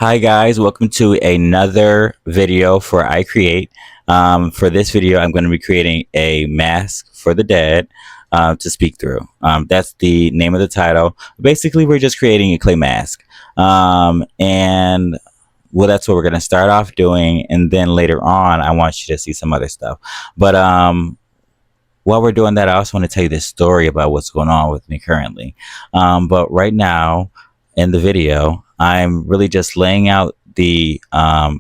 Hi guys, welcome to another video for I Create. For this video, I'm going to be creating a mask for the dead to speak through. That's the name of the title. Basically, we're just creating a clay mask. And well, that's what we're going to start off doing. And then later on, I want you to see some other stuff. But while we're doing that, I also want to tell you this story about what's going on with me currently. But right now in the video, I'm really just laying out the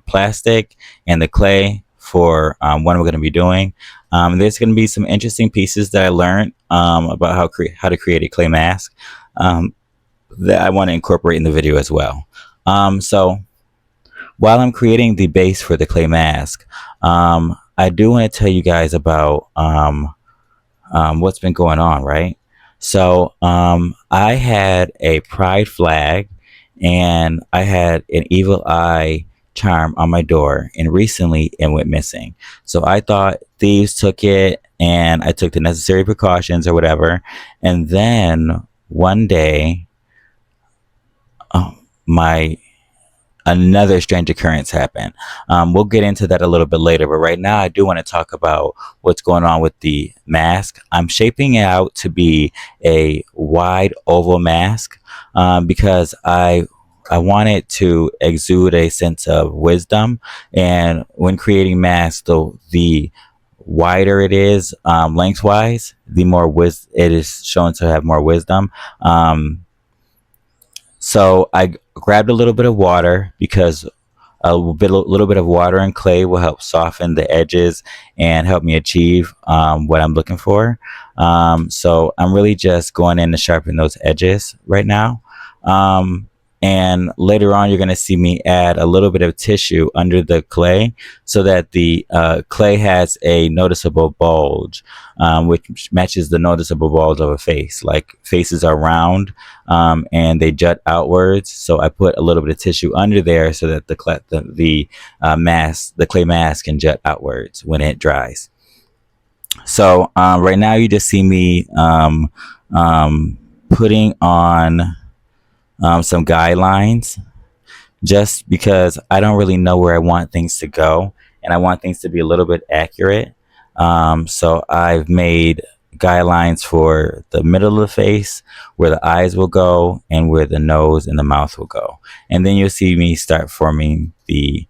plastic and the clay for what I'm going to be doing. There's going to be some interesting pieces that I learned about how to create a clay mask that I want to incorporate in the video as well. So while I'm creating the base for the clay mask, I do want to tell you guys about what's been going on, right? So I had a pride flag and I had an evil eye charm on my door, and recently it went missing. So I thought thieves took it, and I took the necessary precautions or whatever. And then one day, my another strange occurrence happened. We'll get into that a little bit later, but right now I do want to talk about what's going on with the mask. I'm shaping it out to be a wide oval mask because I want it to exude a sense of wisdom. And when creating masks, the wider it is lengthwise, the more it is shown to have more wisdom. So I grabbed a little bit of water because little bit of water and clay will help soften the edges and help me achieve what I'm looking for. So I'm really just going in to sharpen those edges right now. And later on, you're going to see me add a little bit of tissue under the clay so that the clay has a noticeable bulge, which matches the noticeable bulge of a face. Like faces are round and they jut outwards. So I put a little bit of tissue under there so that the clay mask can jut outwards when it dries. So right now, you just see me putting on some guidelines just because I don't really know where I want things to go and I want things to be a little bit accurate. So I've made guidelines for the middle of the face, where the eyes will go, and where the nose and the mouth will go. And then you'll see me start forming the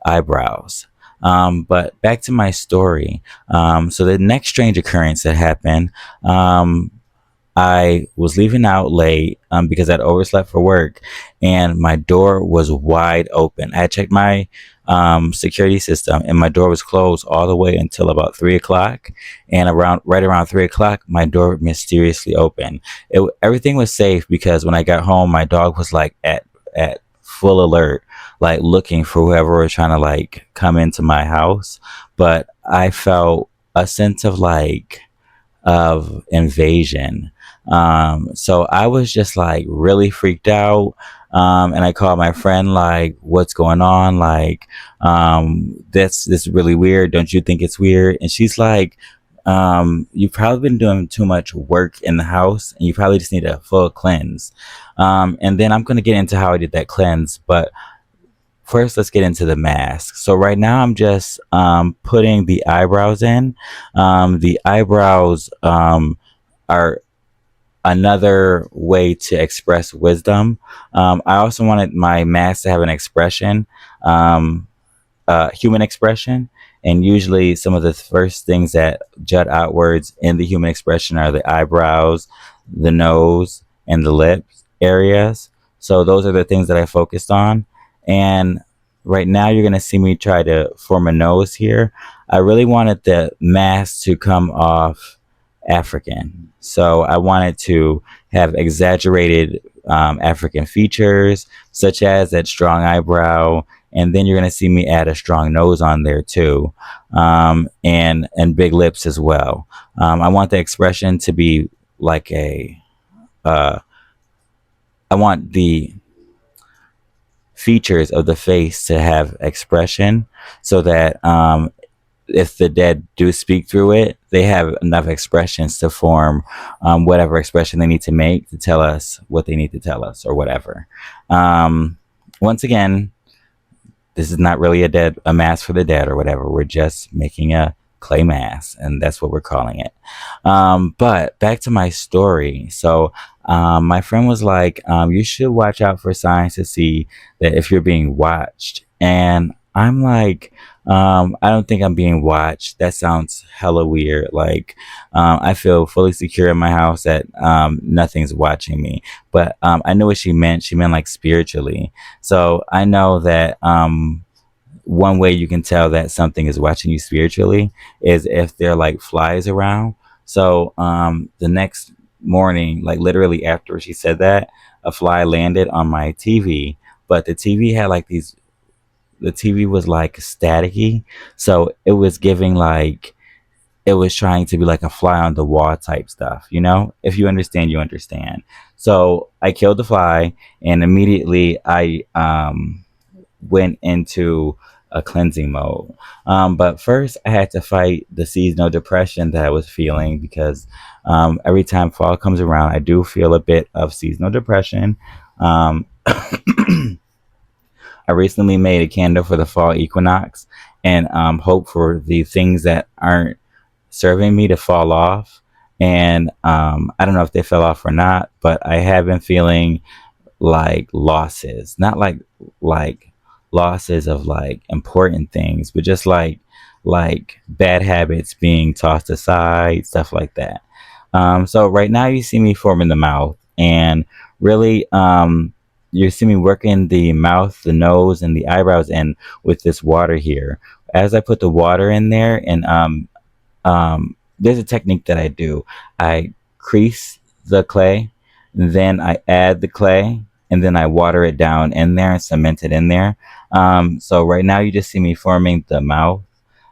eyebrows. But back to my story. So the next strange occurrence that happened, I was leaving out late because I'd overslept for work, and my door was wide open. I had checked my security system, and my door was closed all the way until about 3 o'clock. And right around 3 o'clock, my door mysteriously opened. Everything was safe because when I got home, my dog was like at full alert, like looking for whoever was trying to like come into my house. But I felt a sense of invasion. So I was just like really freaked out. And I called my friend, like, what's going on? Like, this is really weird. Don't you think it's weird? And she's like, you've probably been doing too much work in the house and you probably just need a full cleanse. And then I'm going to get into how I did that cleanse. But first, let's get into the mask. So right now I'm just putting the eyebrows in. The eyebrows are another way to express wisdom. I also wanted my mask to have an expression, human expression. And usually some of the first things that jut outwards in the human expression are the eyebrows, the nose, and the lips areas. So those are the things that I focused on. And right now you're going to see me try to form a nose here. I really wanted the mask to come off African. So I wanted to have exaggerated African features, such as that strong eyebrow. And then you're going to see me add a strong nose on there too, and big lips as well. I want the expression to be like I want the features of the face to have expression so that if the dead do speak through it, they have enough expressions to form whatever expression they need to make to tell us what they need to tell us or whatever. Once again, this is not really a mask for the dead or whatever. We're just making a clay mask, and that's what we're calling it. But back to my story. So my friend was like, you should watch out for signs to see that if you're being watched. And I'm like, I don't think I'm being watched. That sounds hella weird. Like, I feel fully secure in my house that nothing's watching me. But I know what she meant. She meant like spiritually. So I know that one way you can tell that something is watching you spiritually is if there are like flies around. So the next morning, like literally after she said that, a fly landed on my TV, but the TV had like these, the TV was like staticky. So it was giving like, it was trying to be like a fly on the wall type stuff, you know? If you understand, you understand. So I killed the fly, and immediately I went into a cleansing mode. But first, I had to fight the seasonal depression that I was feeling because every time fall comes around, I do feel a bit of seasonal depression. Um, I recently made a candle for the fall equinox and hope for the things that aren't serving me to fall off. And I don't know if they fell off or not, but I have been feeling like losses, not like losses of like important things, but just like bad habits being tossed aside, stuff like that. So right now you see me forming the mouth, and really you see me working the mouth, the nose, and the eyebrows in with this water here. As I put the water in there, and there's a technique that I do. I crease the clay, then I add the clay, and then I water it down in there and cement it in there. So right now you just see me forming the mouth.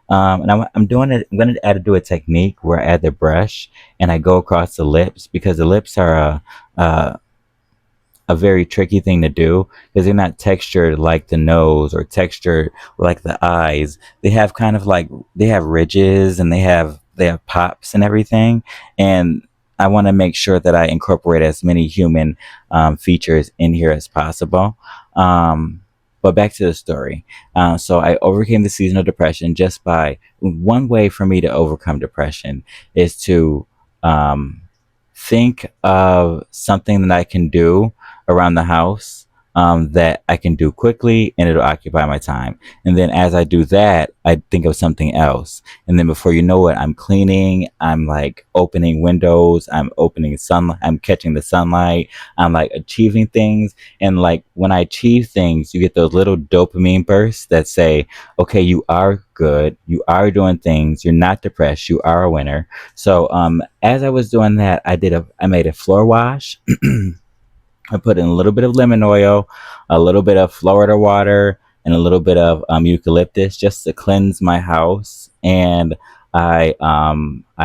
And I'm doing it. I'm going to add do a technique where I add the brush and I go across the lips, because the lips are a very tricky thing to do because they're not textured like the nose or textured like the eyes. They have kind of like, they have ridges and they have pops and everything. And I want to make sure that I incorporate as many human features in here as possible. But back to the story. So I overcame the seasonal depression just by, one way for me to overcome depression is to think of something that I can do around the house that I can do quickly and it'll occupy my time. And then as I do that, I think of something else. And then before you know it, I'm cleaning, I'm like opening windows, I'm opening sunlight, I'm catching the sunlight, I'm like achieving things. And like when I achieve things, you get those little dopamine bursts that say, okay, you are good, you are doing things, you're not depressed, you are a winner. So as I was doing that, I made a floor wash. I put in a little bit of lemon oil, a little bit of Florida water, and a little bit of eucalyptus just to cleanse my house. And I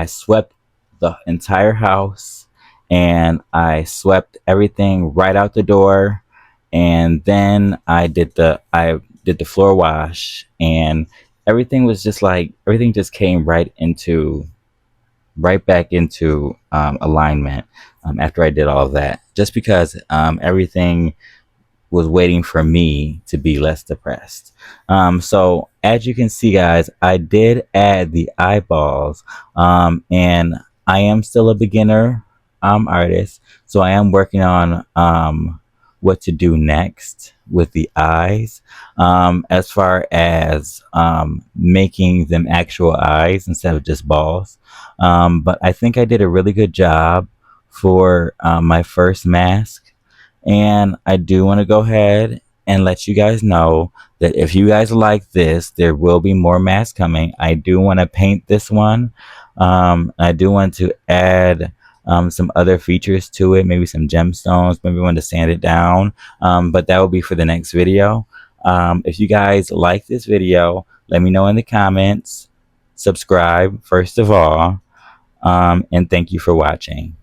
swept the entire house, and I swept everything right out the door. And then I did the floor wash, and everything was just like, everything just came right back into alignment after I did all of that, just because everything was waiting for me to be less depressed. So as you can see, guys, I did add the eyeballs, and I am still a beginner artist, so I am working on what to do next with the eyes, as far as making them actual eyes instead of just balls. But I think I did a really good job for my first mask. And I do want to go ahead and let you guys know that if you guys like this, there will be more masks coming. I do want to paint this one. I do want to add some other features to it, maybe some gemstones, maybe want to sand it down. But that will be for the next video. If you guys like this video, let me know in the comments. Subscribe, first of all. And thank you for watching.